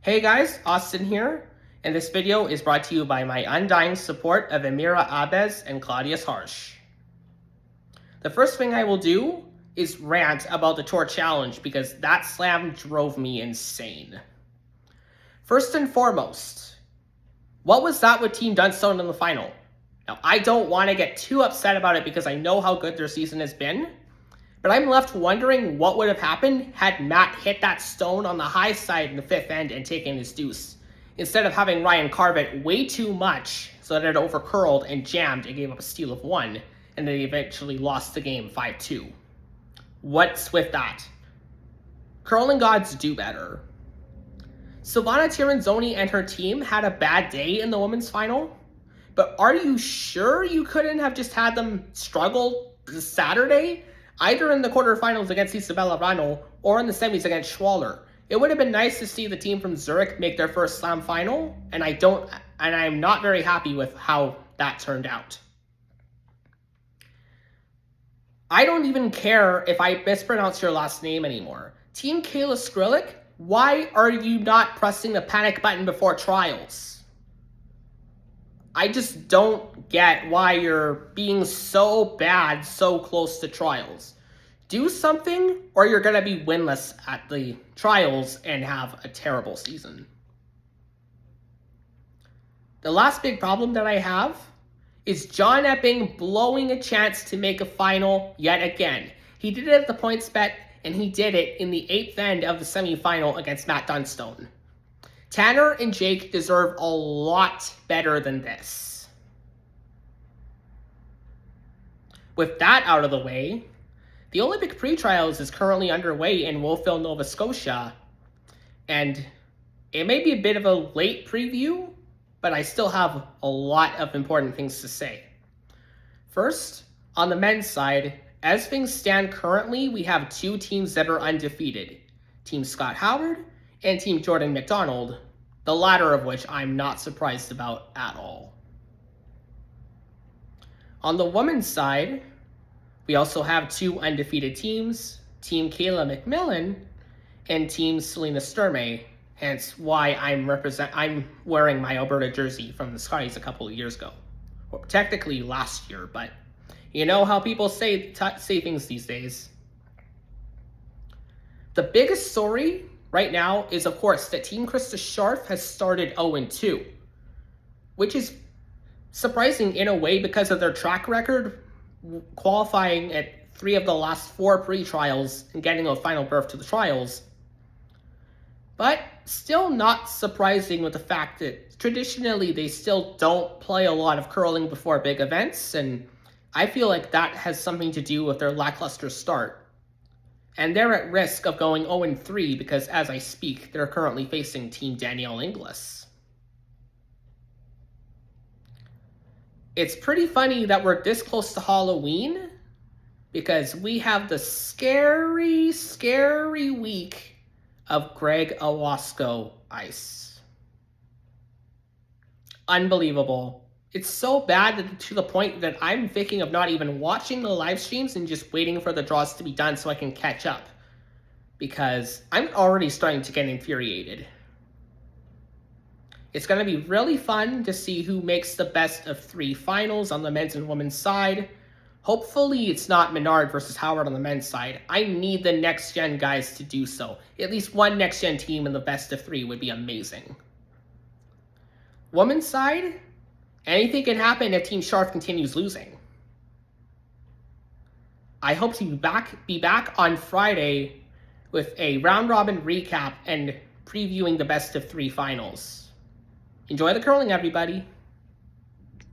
Hey guys, Austin here, and this video is brought to you by my undying support of Amira Abez and Claudius Harsh. The first thing I will do is rant about the tour challenge because that slam drove me insane. First and foremost, what was that with Team Dunstone in the final? Now, I don't want to get too upset about it because I know how good their season has been, but I'm left wondering what would have happened had Matt hit that stone on the high side in the fifth end and taken his deuce, instead of having Ryan carve it way too much so that it overcurled and jammed and gave up a steal of 1, and they eventually lost the game 5-2. What's with that? Curling gods do better. Silvana Tiranzoni and her team had a bad day in the women's final, but are you sure you couldn't have just had them struggle this Saturday? Either in the quarterfinals against Isabella Rano or in the semis against Schwaller. It would have been nice to see the team from Zurich make their first slam final, and I'm not very happy with how that turned out. I don't even care if I mispronounce your last name anymore. Team Kayla Skrillick, why are you not pressing the panic button before trials? I just don't get why you're being so bad so close to trials. Do something, or you're going to be winless at the trials and have a terrible season. The last big problem that I have is John Epping blowing a chance to make a final yet again. He did it at the points bet, and he did it in the 8th end of the semifinal against Matt Dunstone. Tanner and Jake deserve a lot better than this. With that out of the way, the Olympic pretrials is currently underway in Wolfville, Nova Scotia, and it may be a bit of a late preview, but I still have a lot of important things to say. First, on the men's side, as things stand currently, we have 2 teams that are undefeated. Team Scott Howard and Team Jordan McDonald, the latter of which I'm not surprised about at all. On the women's side, we also have 2 undefeated teams, Team Kayla McMillan and Team Selena Sturmey, hence why I'm wearing my Alberta jersey from the Scotties a couple of years ago. Well, technically last year, but you know how people say things these days. The biggest story right now is, of course, that Team Krista Scharf has started 0-2, which is surprising in a way because of their track record qualifying at 3 of the last 4 pre-trials and getting a final berth to the trials. But still not surprising with the fact that traditionally they still don't play a lot of curling before big events, and I feel like that has something to do with their lackluster start. And they're at risk of going 0-3 because, as I speak, they're currently facing Team Danielle Inglis. It's pretty funny that we're this close to Halloween because we have the scary, scary week of Greg Owasco ice. Unbelievable. It's so bad to the point that I'm thinking of not even watching the live streams and just waiting for the draws to be done so I can catch up, because I'm already starting to get infuriated. It's going to be really fun to see who makes the best of 3 finals on the men's and women's side. Hopefully it's not Menard versus Howard on the men's side. I need the next gen guys to do so. At least one next gen team in the best of 3 would be amazing. Women's side, anything can happen if Team Scharf continues losing. I hope to be back on Friday with a round-robin recap and previewing the best of 3 finals. Enjoy the curling, everybody.